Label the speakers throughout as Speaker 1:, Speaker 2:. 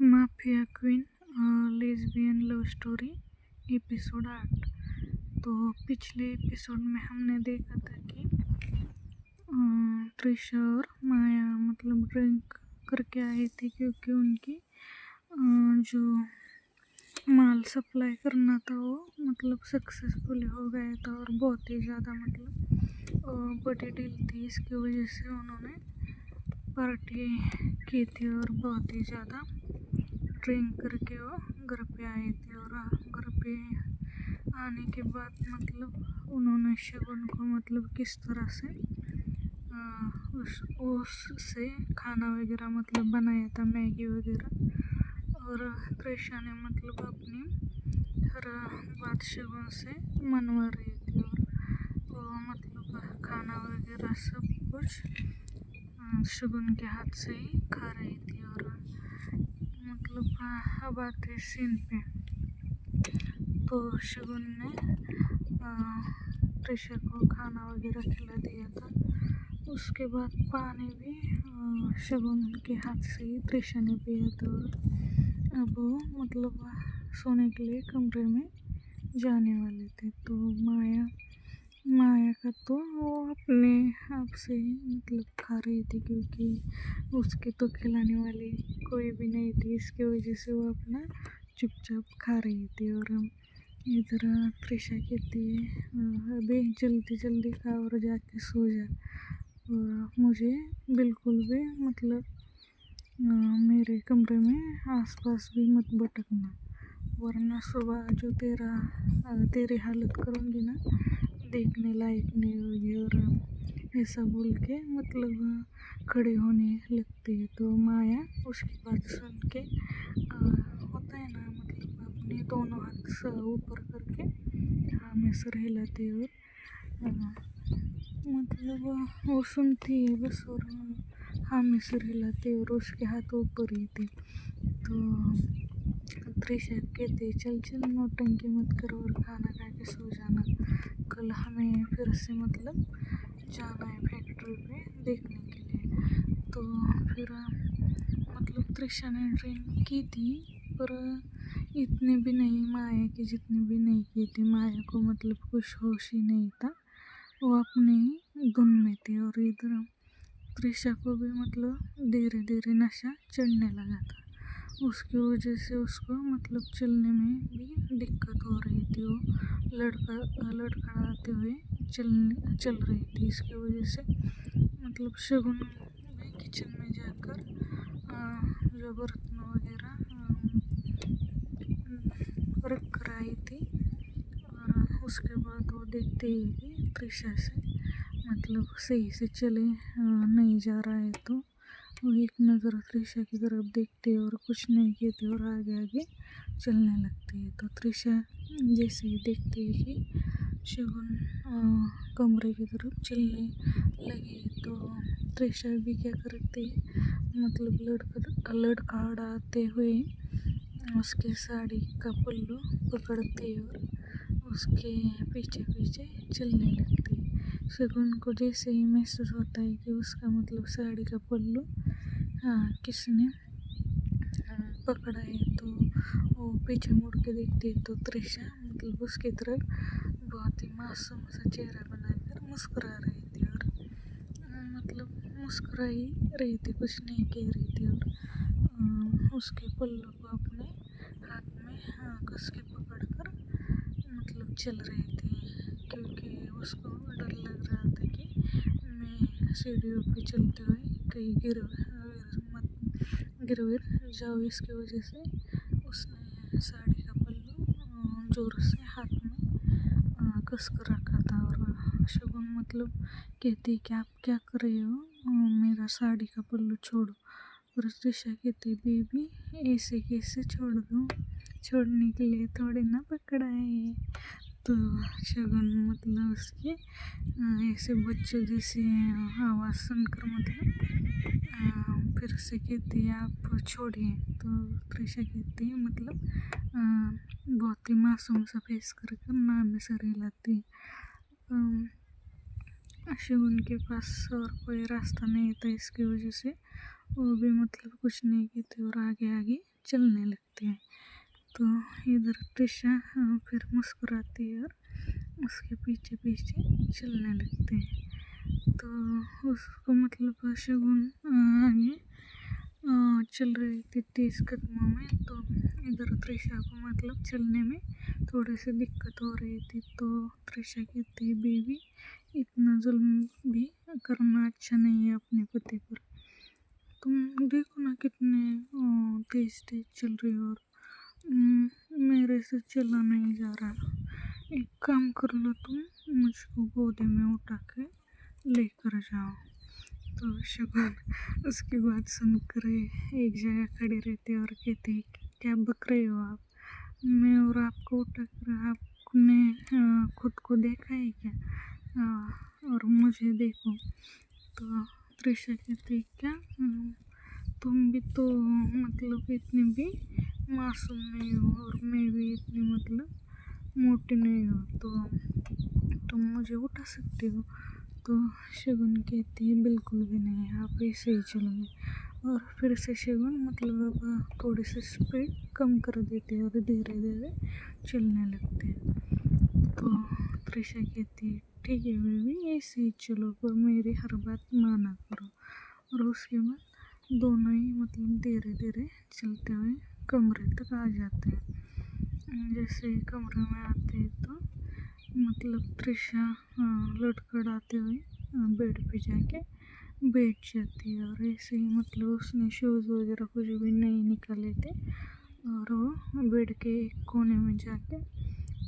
Speaker 1: Mafia queen lesbian love story episode 8। तो पिछले episode में हमने देखा था कि त्रिशा और माया मतलब ड्रिंक करके आई थी क्योंकि उनकी जो माल सप्लाई करना था वो मतलब सक्सेसफुल हो गया था और बहुत ही ज़्यादा मतलब बड़ी डील थी। इसकी वजह से उन्होंने पार्टी की थी और बहुत ही ज़्यादा ड्रिंक करके वो घर पे आए थे। और घर पे आने के बाद मतलब उन्होंने शगुन को मतलब किस तरह से उससे खाना वगैरह मतलब बनाया था, मैगी वगैरह। और त्रिशा ने मतलब अपनी हर बात शगुन से मनवा रही थी और वो मतलब खाना वगैरह सब कुछ शगुन के हाथ से ही खा रही थी। और मतलब अब आते सीन पे तो शगुन ने त्रिशा को खाना वगैरह खिला दिया था। उसके बाद पानी भी शगुन के हाथ से ही त्रिशा ने पिया था। और अब वो मतलब सोने के लिए कमरे में जाने वाले थे। तो माया का तो वो अपने आप से ही मतलब खा रही थी क्योंकि उसके तो खिलाने वाली कोई भी नहीं थी। इसकी वजह से वो अपना चुपचाप खा रही थी। और इधर त्रिशा कहती है अबे जल्दी जल्दी खा और जाके सो जा और मुझे बिल्कुल भी मतलब मेरे कमरे में आसपास भी मत भटकना वरना सुबह जो तेरी हालत करूँगी ना देखने लायक नहीं होगी। और ऐसा बोल के मतलब खड़े होने लगती है। तो माया उसकी बात सुन के होता है ना मतलब अपने दोनों हाथ ऊपर करके हाँ में सर हिलाती है और मतलब वो सुनती है बस और हाँ में सर हिलाती है और उसके हाथ ऊपर ही थे। तो त्रिशा कहती चल चल नौटंकी मत करो और खाना खा के सो जाना, कल हमें फिर से मतलब जाना है फैक्ट्री पे देखने के लिए। तो फिर मतलब त्रिशा ने ड्रिंक की थी पर इतनी भी नहीं माया की जितनी भी नहीं की थी। माया को मतलब कुछ होश ही नहीं था, वो अपने ही धुन में थी। और इधर त्रिशा को भी मतलब धीरे धीरे नशा चढ़ने लगा था। उसकी वजह से उसको मतलब चलने में भी दिक्कत हो रही थी। वो लड़खड़ाते हुए चल रही थी। इसकी वजह से मतलब शगुन भी किचन में जाकर जो बर्तन वगैरह रख कर आई थी। और उसके बाद वो देखते ही कि त्रिशा से मतलब सही से चले नहीं जा रहा है। तो वो एक नज़र त्रिशा की तरफ देखती है और कुछ नहीं कहती और आगे आगे चलने लगती है। तो त्रिशा जैसे ही देखती है कि शगुन कमरे की तरफ चलने लगी तो त्रिशा भी क्या करती है मतलब लड़खड़ाते हुए उसके साड़ी का पल्लू पकड़ती है और उसके पीछे पीछे चलने लगती है। शगुन को जैसे ही महसूस होता है कि उसका मतलब साड़ी का पल्लू किसने पकड़ा है तो वो पीछे मुड़ के देखती है। तो त्रिशा मतलब उसकी तरफ बहुत ही मासूम सा चेहरा बनाकर मुस्कुरा रही थी और मतलब मुस्कुरा ही रही थी, कुछ नहीं कह रही थी। और उसके पल्लू को अपने हाथ में कस के पकड़ कर मतलब चल रही थी क्योंकि उसको डर लग रहा था कि मैं सीढ़ियों पे चलते हुए कहीं गिर जाओ। इसकी वजह से उसने साड़ी का पल्लू जोर से हाथ में कस कर रखा था। और शगुन मतलब कहती कि आप क्या कर रहे हो, मेरा साड़ी का पल्लू छोड़ो। और त्रिशा कहती बेबी ऐसे कैसे छोड़ दूँ, छोड़ने के लिए थोड़े ना पकड़ा है। तो शगुन मतलब उसकी ऐसे बच्चों जैसी आवाज़ सुनकर मतलब फिर से कहती है आप छोड़िए। तो त्रिशा कहती है मतलब बहुत ही मासूम सा फेस कर कर नाम सर हिलाती है। शगुन के पास और कोई रास्ता नहीं था, इसकी वजह से वो भी मतलब कुछ नहीं कहती और आगे आगे चलने लगते हैं। तो इधर त्रिशा फिर मुस्कुराती है और उसके पीछे पीछे चलने लगते हैं। तो उसको मतलब शगुन आगे चल रही थी 30 कदमों में। तो इधर त्रिशा को मतलब चलने में थोड़ी सी दिक्कत हो रही थी। तो त्रिशा कहती है बेबी इतना जुल्म भी करना अच्छा नहीं है अपने पति पर। तुम देखो ना कितने तेज तेज चल रही हो और मेरे से चला नहीं जा रहा। एक काम कर लो तुम मुझको गोदी में उठा के लेकर जाओ। तो शगुन उसकी बात सुनकर एक जगह खड़ी रहती है और कहती क्या बक रहे हो आप, मैं और आपको उठा कर आपने खुद को देखा है क्या, और मुझे देखो। तो त्रिशा कहती क्या तुम भी तो मतलब इतनी भी मासूम नहीं हो और मैं भी इतनी मतलब मोटी नहीं हो, तो तुम मुझे उठा सकते हो। तो शगुन कहती है बिल्कुल भी नहीं, आप ऐसे ही चलोगे। और फिर से शगुन मतलब अब थोड़ी सी स्पीड कम कर देते हैं और धीरे धीरे चलने लगते हैं। तो त्रिशा कहती है ठीक है बेबी ऐसे ही चलो पर मेरी हर बात माना करो। और उसके बाद दोनों ही मतलब धीरे धीरे चलते हुए कमरे तक आ जाते हैं। जैसे ही कमरे में आते हैं तो मतलब त्रिशा लड़खड़ाते हुए बेड पे जाके बैठ जाती है। और ऐसे ही मतलब उसने शूज़ वगैरह कुछ भी नहीं निकाले थे और वो बेड के एक कोने में जाके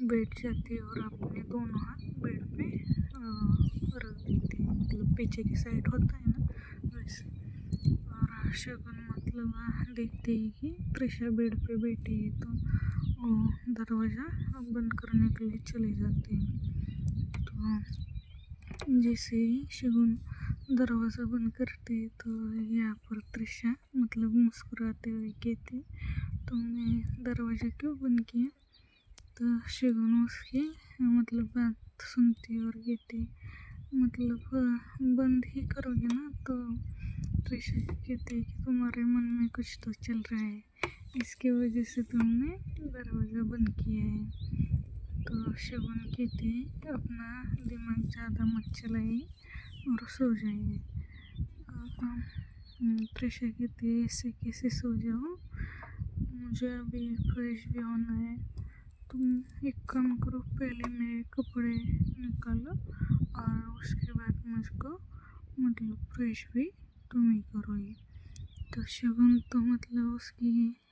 Speaker 1: बैठ जाती है और अपने दोनों हाथ बेड पे रख देती है, मतलब पीछे की साइड होता है ना वैसे। और शगुन मतलब देखती है कि त्रिशा बेड पे बैठी है तो वो दरवाज़ा बंद करने के लिए चली जाती है। तो जैसे ही शगुन दरवाज़ा बंद करती है तो यहाँ पर त्रिशा मतलब मुस्कुराते हुए कहती तुमने दरवाज़ा क्यों बंद किया। तो शगुन उसकी मतलब बात सुनती और कहती मतलब बंद ही करोगे ना। तो त्रिशा कहती है कि तुम्हारे मन में कुछ तो चल रहा है इसकी वजह से तुमने दरवाज़ा बंद किया है। तो शगुन कहती है अपना दिमाग ज़्यादा मत चलाइए और सो जाइए। त्रिशा कहती है ऐसे कैसे सो जाऊँ, मुझे अभी फ्रेश भी होना है। तुम एक काम करो पहले मेरे कपड़े निकालो और उसके बाद मुझको मतलब फ्रेश भी तुम ही करोगी। तो शगुन तो मतलब उसकी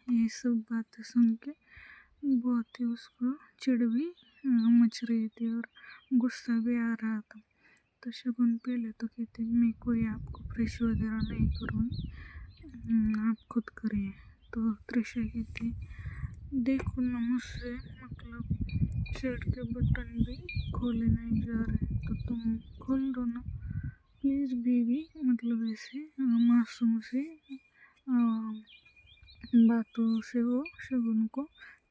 Speaker 1: ये सब बातें सुन के बहुत ही उसको चिढ़ भी मच रही थी और गुस्सा भी आ रहा था। तो शगुन पहले तो कहती मैं कोई आपको फ्रेश वगैरह नहीं करूँगी, आप खुद करिए। तो त्रिशा कहती देखो ना मुझसे मतलब शर्ट के बटन भी खोले नहीं जा रहे तो तुम खोल दो ना प्लीज़ बेबी। मतलब ऐसे मासूम से बातों से वो शगुन को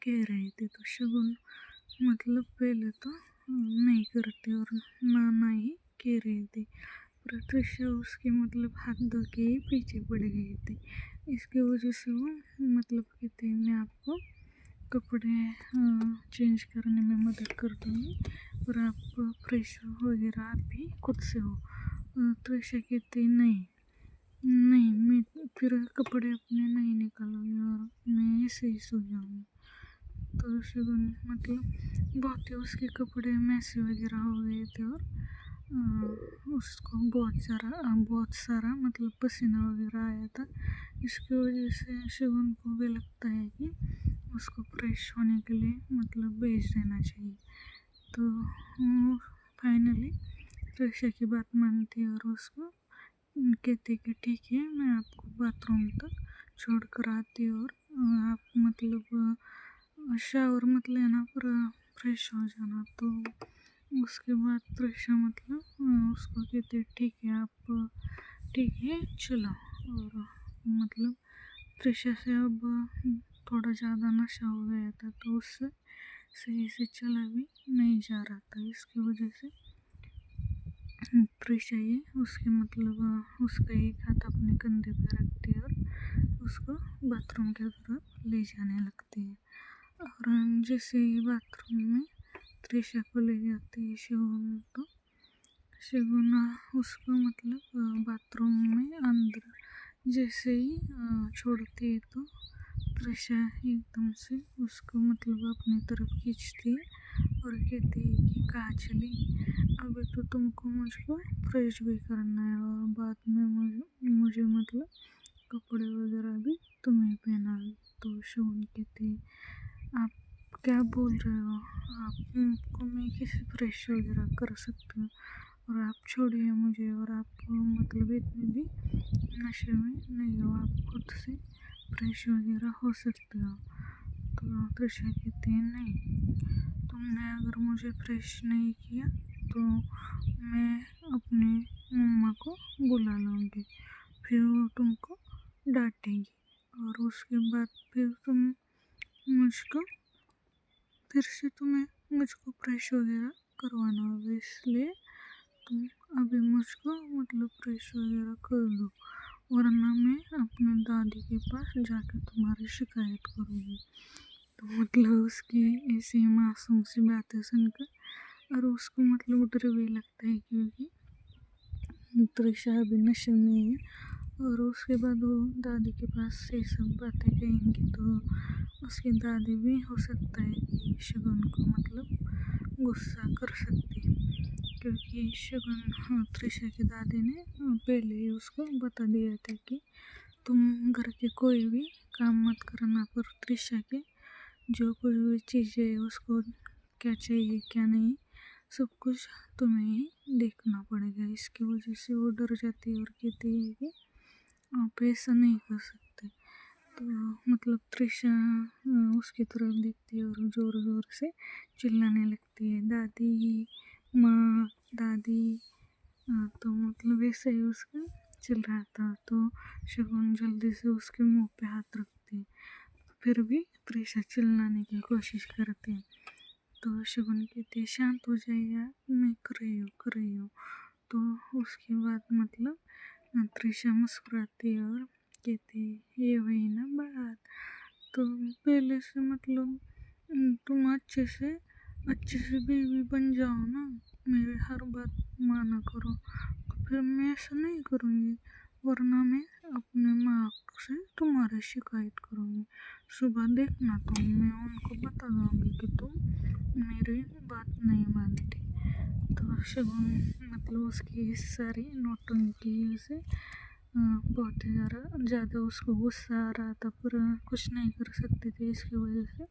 Speaker 1: कह रहे थे। तो शगुन मतलब पहले तो नहीं करते और ना ही कह रहे थे पर त्रिशा उसके मतलब हाथ धो के ही पीछे पड़ गई थी। इसकी वजह से वो मतलब कहते हैं मैं आपको कपड़े चेंज करने में मदद कर दूँगी पर आप फ्रेश वगैरह आप भी खुद से हो। त्रिशा कहती नहीं नहीं मैं फिर कपड़े अपने नहीं निकालूंगी और मैं ऐसे ही सो जाऊँगी। तो शगुन मतलब बहुत ही उसके कपड़े मैसी वगैरह हो गए थे और उसको बहुत सारा मतलब पसीना वगैरह आया था। इसकी वजह से शगुन को भी लगता है कि उसको फ्रेश होने के लिए मतलब भेज देना चाहिए। तो वो फाइनली त्रिशा की बात मानती है और उसको कहती कि ठीक है मैं आपको बाथरूम तक छोड़ कर आती और आप मतलब शावर मत लेना पर फ्रेश हो जाना। तो उसके बाद त्रिशा मतलब उसको कहती ठीक है आप ठीक है चलो। और मतलब त्रिशा से अब थोड़ा ज़्यादा नशा हो गया था तो उससे सही से चला भी नहीं जा रहा था। इसकी वजह से त्रिशा ये उसके मतलब उसका एक हाथ अपने कंधे पे रखती है और उसको बाथरूम की तरफ ले जाने लगती है। और जैसे ही बाथरूम में त्रिशा को ले जाती है शिवम, तो शिवम उसको मतलब बाथरूम में अंदर जैसे ही छोड़ती है तो त्रिशा एकदम से उसको मतलब अपनी तरफ खींचती है और कहती है कि कहाँ चली, अभी तो तुमको मुझको फ्रेश भी करना है और बाद में मुझे मतलब कपड़े वगैरह भी तुम्हें पहना है। तो शिवम कहती है आप क्या बोल रहे हो, आपको मैं कैसे फ्रेश वगैरह कर सकती हूँ, और आप छोड़िए मुझे, और आप मतलब इतने भी नशे में नहीं हो, आप खुद से फ्रेश वगैरह हो सकते हो। तो त्रिशा कहती है नहीं, तुमने अगर मुझे फ्रेश नहीं किया तो मैं अपने मम्मा को बुला लूँगी, फिर वो तुमको डांटेगी और उसके बाद फिर तुम मुझको फिर से तुम्हें मुझको फ्रेश वगैरह करवाना होगा, इसलिए तुम अभी मुझको मतलब फ्रेश वगैरह कर दो, वरना मैं अपने दादी के पास जाके तुम्हारी शिकायत करूँगी। तो मतलब उसकी ऐसी मासूम सी बातें सुनकर और उसको मतलब डर भी लगता है, क्योंकि त्रिशा अभी नशे में है और उसके बाद वो दादी के पास ये सब बातें कहेंगी तो उसकी दादी भी हो सकता है कि शगुन को मतलब गुस्सा कर सकती है, क्योंकि शगुन त्रिशा की दादी ने पहले ही उसको बता दिया था कि तुम घर के कोई भी काम मत करना, पर त्रिशा के जो कोई भी चीज़ है उसको क्या चाहिए क्या नहीं सब कुछ तुम्हें ही देखना पड़ेगा। इसकी वजह से वो डर जाती है और कहती है कि आप ऐसा नहीं कर सकते। तो मतलब त्रिशा उसकी तरफ देखती है और ज़ोर ज़ोर से चिल्लाने लगती है, दादी, माँ, दादी। तो मतलब ऐसे ही उसका चल रहा था। तो शगुन जल्दी से उसके मुंह पे हाथ रखती है, फिर भी त्रिशा चिल्लाने की कोशिश करती है। तो शगुन कहती है शांत हो जाइए यार, मैं कर रही हूँ। तो उसके बाद मतलब त्रिशा मुस्कुराती है और कहती है ये वही ना बात, तो पहले से मतलब तुम अच्छे से बेबी बन जाओ ना, मेरे हर बात माना करो, तो फिर मैं ऐसा नहीं करूँगी, वरना मैं अपने माँ से तुम्हारी शिकायत करूँगी। सुबह देखना तुम, मैं उनको बता दूँगी कि तुम मेरी बात नहीं मानती। तो शगुन मतलब उसकी इस सारी नौटंकी से बहुत ही ज़्यादा उसको गुस्सा आ रहा था, पर कुछ नहीं कर सकती थी। इसकी वजह से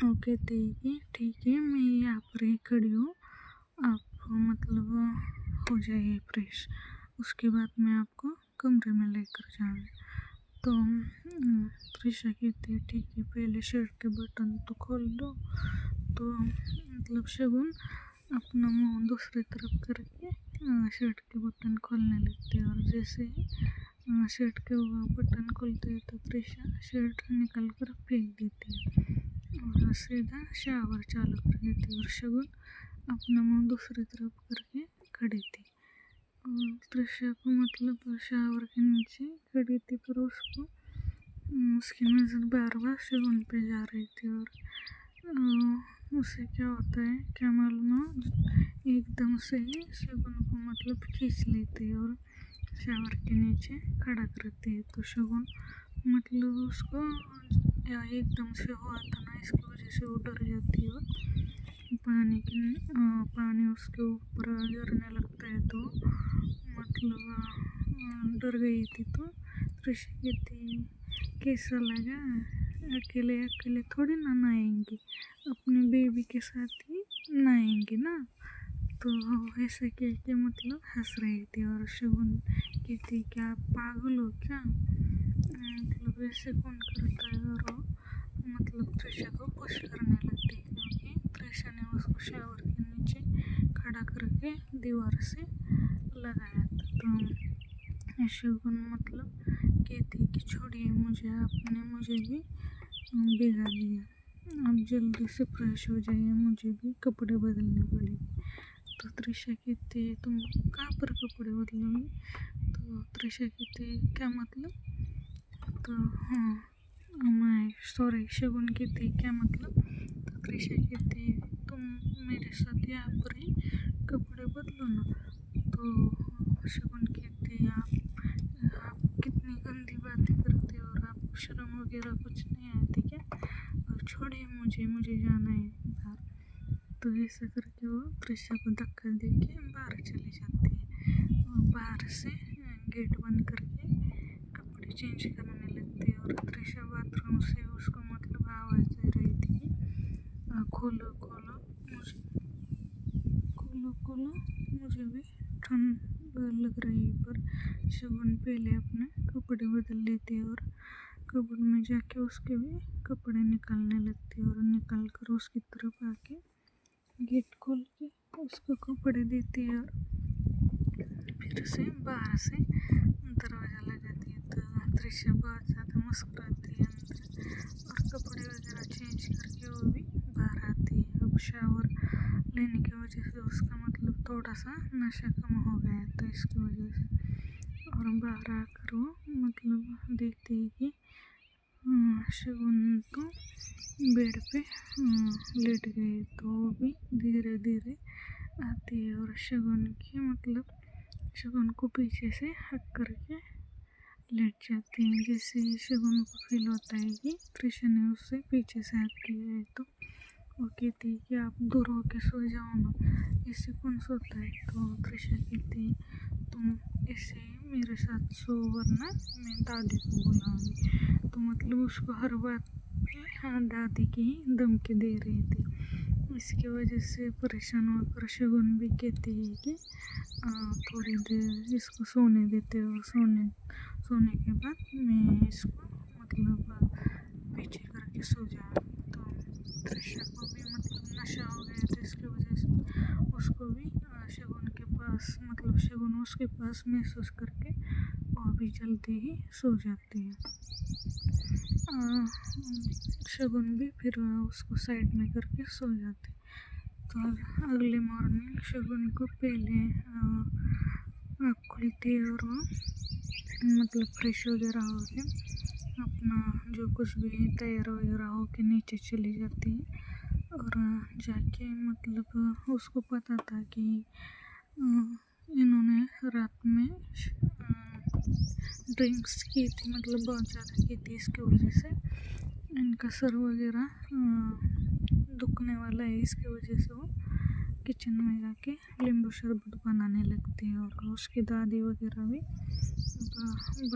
Speaker 1: वो कहती है कि ठीक है मैं यहाँ पर ही खड़ी हूँ, आप मतलब हो जाइए फ्रेश, उसके बाद मैं आपको कमरे में लेकर जाऊँगी। तो त्रिशा कहती है ठीक है पहले शर्ट के बटन तो खोल दो। तो मतलब शगुन अपना मुंह दूसरी तरफ करके शर्ट के बटन खोलने लगती है, और जैसे ही शर्ट के बटन खुलते हैं तो त्रिशा शर्ट निकाल कर फेंक देती है और सीधा शावर चालू कर देती है, और शगुन अपना मुंह दूसरी तरफ करके खड़ी थी। और त्रिशा को मतलब शावर के नीचे खड़ी थी, पर उसको उसकी नज़र बार बार शगुन पे जा रही थी, और उसे क्या होता है क्या मालूम, एकदम से ही शगुन को मतलब खींच लेती है और शावर के नीचे खड़ा करती है। तो शगुन मतलब उसको या एकदम से हुआ था ना, इसकी वजह से वो डर जाती है और पानी उसके ऊपर गिरने लगता है, तो मतलब डर गई थी। तो त्रिशा कहती कैसा लगा, अकेले अकेले थोड़ी ना नहाएंगी, अपने बेबी के साथ ही नहाएंगी ना। तो ऐसा कह के मतलब हंस रही थी, और शगुन कहती क्या आप पागल हो क्या, मतलब ऐसे कौन करता है, और वो मतलब त्रिशा को पुश करने लगती है, क्योंकि त्रिशा ने उसको शावर के नीचे खड़ा करके दीवार से लगाया था। तो शगुन मतलब कहती कि छोड़िए मुझे, आपने मुझे भी भिगा दिया, आप जल्दी से फ्रेश हो जाइए, मुझे भी कपड़े बदलने पड़ेंगे। तो त्रिशा कहती है तुम कहाँ पर कपड़े बदलोगी। तो त्रिशा कहती है क्या मतलब। तो हाँ मैं सॉरी शगुन कहती है क्या मतलब। तो त्रिशा कहती है तुम मेरे साथ यहाँ पर ही कपड़े बदलो ना। तो शगुन कहती है आप कितनी गंदी बातें करते हो और आप शर्म वगैरह कुछ नहीं आती क्या। और छोड़िए मुझे जाना है बाहर। तो ऐसा करके वो त्रिशा को धक्का देके बाहर चली जाती है और बाहर से गेट बंद करके कपड़े चेंज करने लगती है। और त्रिशा बाथरूम से उसको मतलब आवाज़ दे रही थी कि खोलो खोलो मुझे भी ठंड लग रही है। पर शगुन पहले अपने कपड़े बदल लेती है और कपड़े में जाके उसके भी कपड़े निकालने लगती है और निकाल कर उसकी तरफ आके गेट खोल के उसको कपड़े देती है और फिर से बाहर से दरवाज़ा लगाती है। तो त्रिशा बहुत ज़्यादा मुस्कुराती है अंदर और कपड़े वगैरह चेंज करके वो भी बाहर आती है। अब शावर लेने की वजह से उसका मतलब थोड़ा सा नशा कम हो गया तो इसकी वजह से। और बाहर आकर वो मतलब देखती है कि शगुन तो बेड पे लेट गए। तो वो भी धीरे धीरे आती है और शगुन की मतलब शगुन को पीछे से हक करके लेट जाती है। जैसे ही शगुन को फील होता है कि त्रिशा ने उससे पीछे से हक किया है तो वो कहती है कि आप दूर होके सो जाओ ना, इससे कौन सोता है। तो त्रिशा कहती है तुम ऐसे मेरे साथ सो वरना मैं दादी को बुलाऊंगी। तो मतलब उसको हर बात पे हाँ दादी की धमकी दे रही थी। इसकी वजह से परेशान होकर शगुन भी कहती है कि थोड़ी देर इसको सोने देते हो, सोने के बाद मैं इसको मतलब पीछे करके सो जाऊँ। तो त्रिशा को भी मतलब नशा हो गया था इसकी वजह से उसको भी शगुन के पास मतलब शगुन उसके पास महसूस करके वो भी जल्दी ही सो जाती है। शगुन भी फिर उसको साइड में करके सो जाती। तो अगले मॉर्निंग शगुन को पहले आँख खुलती है और वो मतलब फ्रेश वगैरह हो के अपना जो कुछ भी तैयार वगैरह हो के नीचे चली जाती है। और जाके मतलब उसको पता था कि इन्होंने रात में ड्रिंक्स की थी मतलब बहुत ज़्यादा की थी। इसकी वजह से इनका सर वगैरह दुखने वाला है। इसकी वजह से वो किचन में जाके नींबू शरबत बनाने लगती है और उसकी दादी वगैरह भी बाहर